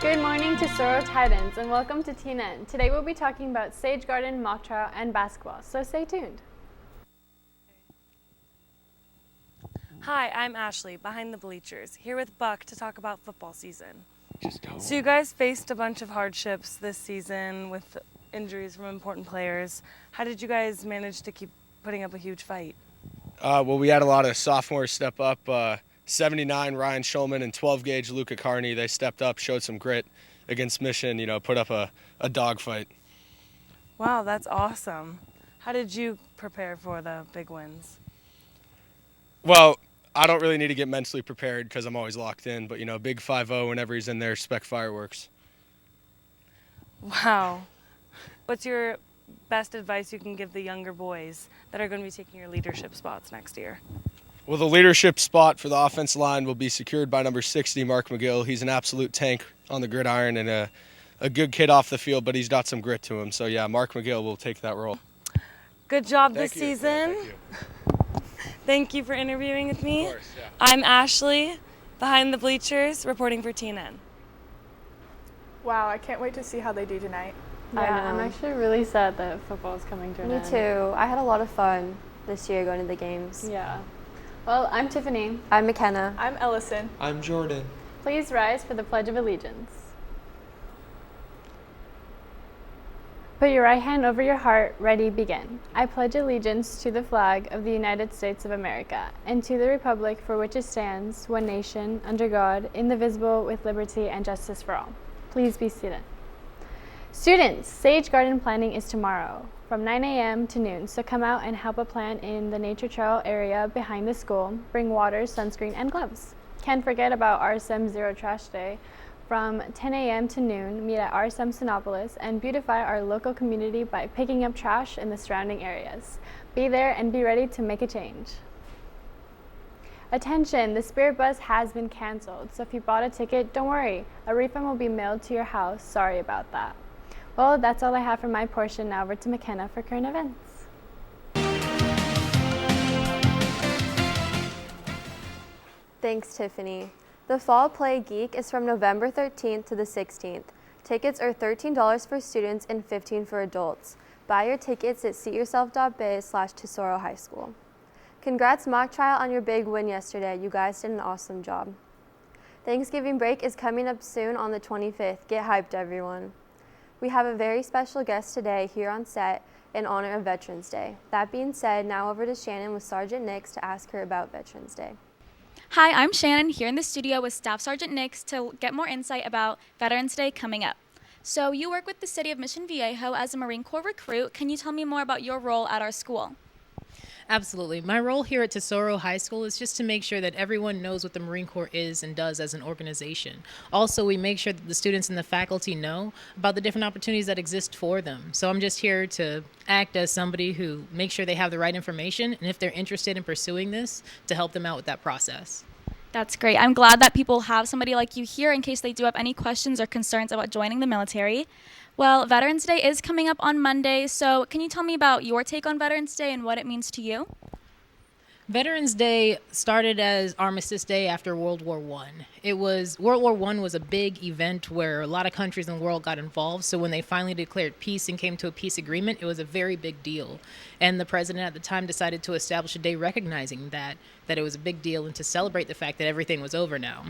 Good morning to Tesoro Titans and welcome to TNN. Today we'll be talking about Sage Garden, mock trial, and basketball, so stay tuned. Hi, I'm Ashley, behind the bleachers, here with Buck to talk about football season. So you guys faced a bunch of hardships this season with injuries from important players. How did you guys manage to keep putting up a huge fight? Well, we had a lot of sophomores step up. 79 Ryan Schulman and 12 gauge Luca Carney. They stepped up, showed some grit against Mission. Put up a dogfight. Wow, that's awesome. How did you prepare for the big wins? Well, I don't really need to get mentally prepared because I'm always locked in. But big 5-0 whenever he's in there, spec fireworks. Wow. What's your best advice you can give the younger boys that are going to be taking your leadership spots next year? Well, the leadership spot for the offensive line will be secured by number 60, Mark McGill. He's an absolute tank on the gridiron and a good kid off the field, but he's got some grit to him. So, yeah, Mark McGill will take that role. Good job Thank this you. season. Yeah, thank you. Thank you for interviewing with me. Of course, yeah. I'm Ashley, behind the bleachers, reporting for TNN. Wow, I can't wait to see how they do tonight. Yeah, I'm actually really sad that football is coming to an end. Me too. I had a lot of fun this year going to the games. Yeah. Well, I'm Tiffany. I'm McKenna. I'm Ellison. I'm Jordan. Please rise for the Pledge of Allegiance. Put your right hand over your heart, ready, begin. I pledge allegiance to the flag of the United States of America and to the republic for which it stands, one nation, under God, indivisible, with liberty and justice for all. Please be seated. Students, Sage Garden planting is tomorrow from 9 a.m. to noon, so come out and help a plant in the nature trail area behind the school. Bring water, sunscreen, and gloves. Can't forget about RSM Zero Trash Day. From 10 a.m. to noon, meet at RSM Sinopolis and beautify our local community by picking up trash in the surrounding areas. Be there and be ready to make a change. Attention, the Spirit Bus has been canceled, so if you bought a ticket, don't worry. A refund will be mailed to your house. Sorry about that. Well, that's all I have for my portion. Now over to McKenna for current events. Thanks, Tiffany. The Fall Play Geek is from November 13th to the 16th. Tickets are $13 for students and $15 for adults. Buy your tickets at seatyourself.biz/Tesoro High School. Congrats mock trial on your big win yesterday. You guys did an awesome job. Thanksgiving break is coming up soon on the 25th. Get hyped, everyone. We have a very special guest today here on set in honor of Veterans Day. That being said, now over to Shannon with Sergeant Nix to ask her about Veterans Day. Hi, I'm Shannon here in the studio with Staff Sergeant Nix to get more insight about Veterans Day coming up. So you work with the City of Mission Viejo as a Marine Corps recruit. Can you tell me more about your role at our school? Absolutely. My role here at Tesoro High School is just to make sure that everyone knows what the Marine Corps is and does as an organization. Also, we make sure that the students and the faculty know about the different opportunities that exist for them. So I'm just here to act as somebody who makes sure they have the right information, and if they're interested in pursuing this, to help them out with that process. That's great. I'm glad that people have somebody like you here in case they do have any questions or concerns about joining the military. Well, Veterans Day is coming up on Monday, so can you tell me about your take on Veterans Day and what it means to you? Veterans Day started as Armistice Day after World War I. World War I was a big event where a lot of countries in the world got involved. So when they finally declared peace and came to a peace agreement, it was a very big deal. And the president at the time decided to establish a day recognizing that it was a big deal and to celebrate the fact that everything was over now.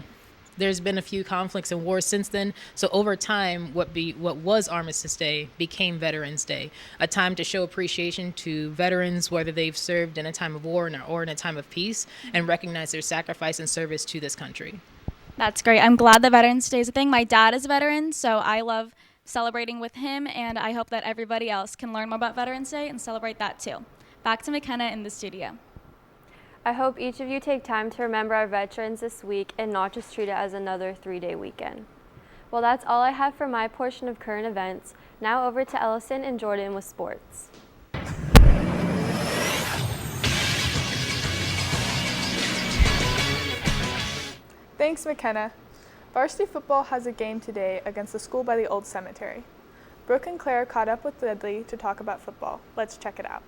There's been a few conflicts and wars since then, so over time, what was Armistice Day became Veterans Day, a time to show appreciation to veterans, whether they've served in a time of war or in a time of peace, and recognize their sacrifice and service to this country. That's great. I'm glad that Veterans Day is a thing. My dad is a veteran, so I love celebrating with him, and I hope that everybody else can learn more about Veterans Day and celebrate that too. Back to McKenna in the studio. I hope each of you take time to remember our veterans this week and not just treat it as another 3-day weekend. Well, that's all I have for my portion of current events. Now over to Ellison and Jordan with sports. Thanks, McKenna. Varsity football has a game today against the school by the old cemetery. Brooke and Claire caught up with Dudley to talk about football. Let's check it out.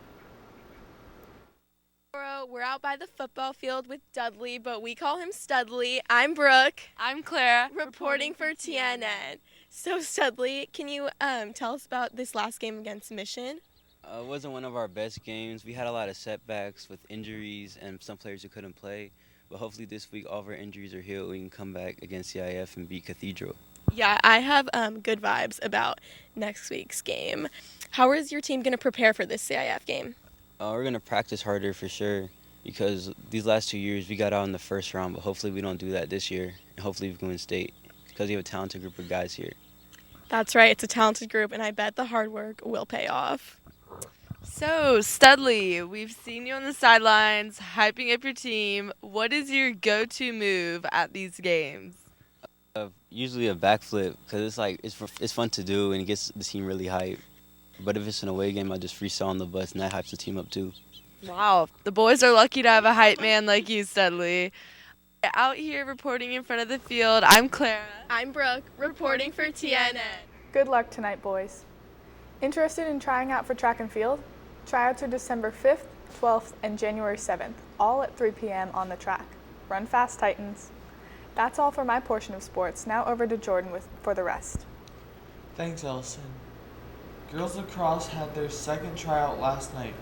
We're out by the football field with Dudley, but we call him Studley. I'm Brooke. I'm Clara, Reporting for TNN. So, Studley, can you tell us about this last game against Mission? It wasn't one of our best games. We had a lot of setbacks with injuries and some players who couldn't play. But hopefully this week all of our injuries are healed. We can come back against CIF and beat Cathedral. Yeah, I have good vibes about next week's game. How is your team going to prepare for this CIF game? We're going to practice harder for sure because these last 2 years we got out in the first round, but hopefully we don't do that this year. And hopefully we can win state because we have a talented group of guys here. That's right. It's a talented group, and I bet the hard work will pay off. So, Studley, we've seen you on the sidelines hyping up your team. What is your go-to move at these games? Usually a backflip because it's fun to do and it gets the team really hyped. But if it's an away game, I just freestyle on the bus and that hypes the team up too. Wow, the boys are lucky to have a hype man like you, Studley. Out here reporting in front of the field, I'm Clara. I'm Brooke, reporting for TNN. Good luck tonight, boys. Interested in trying out for track and field? Tryouts are December 5th, 12th, and January 7th, all at 3 p.m. on the track. Run fast, Titans. That's all for my portion of sports. Now over to Jordan for the rest. Thanks, Ellison. Girls lacrosse had their second tryout last night,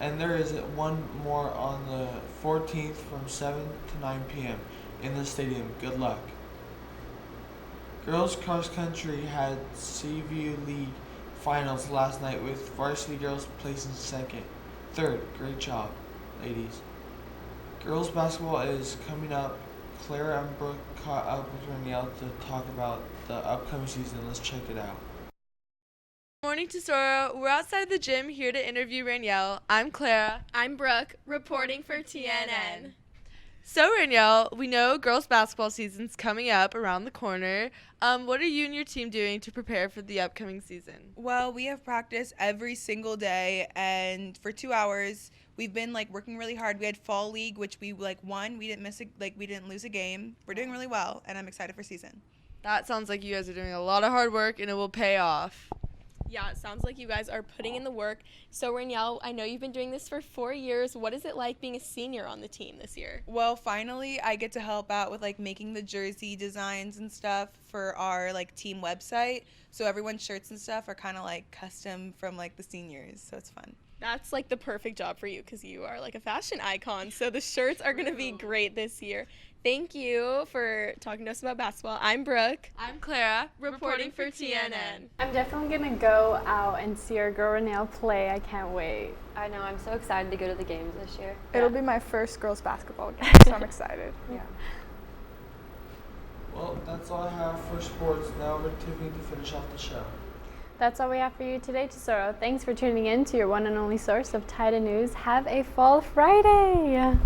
and there is one more on the 14th from 7 to 9 p.m. in the stadium. Good luck. Girls cross country had Seaview League finals last night with varsity girls placing second. Third, great job, ladies. Girls basketball is coming up. Clara and Brooke caught up with Ranielle to talk about the upcoming season. Let's check it out. Morning, Tesoro. We're outside the gym here to interview Ranielle. I'm Clara. I'm Brooke, reporting for TNN. So, Ranielle, we know girls basketball season's coming up around the corner. What are you and your team doing to prepare for the upcoming season? Well, we have practice every single day, and for 2 hours, we've been working really hard. We had fall league, which we won. We didn't lose a game. We're doing really well, and I'm excited for season. That sounds like you guys are doing a lot of hard work, and it will pay off. Yeah, it sounds like you guys are putting in the work. So, Ranielle, I know you've been doing this for 4 years. What is it like being a senior on the team this year? Well, finally, I get to help out with making the jersey designs and stuff for our team website. So everyone's shirts and stuff are kind of custom from the seniors. So it's fun. That's the perfect job for you because you are a fashion icon. So the shirts are going to be great this year. Thank you for talking to us about basketball. I'm Brooke. I'm Clara, reporting for TNN. I'm definitely going to go out and see our girl Ranielle play. I can't wait. I know, I'm so excited to go to the games this year. It'll be my first girls basketball game, so I'm excited. Yeah. Well, that's all I have for sports. Now over to Tiffany to finish off the show. That's all we have for you today, Tesoro. Thanks for tuning in to your one and only source of Tide news. Have a fall Friday.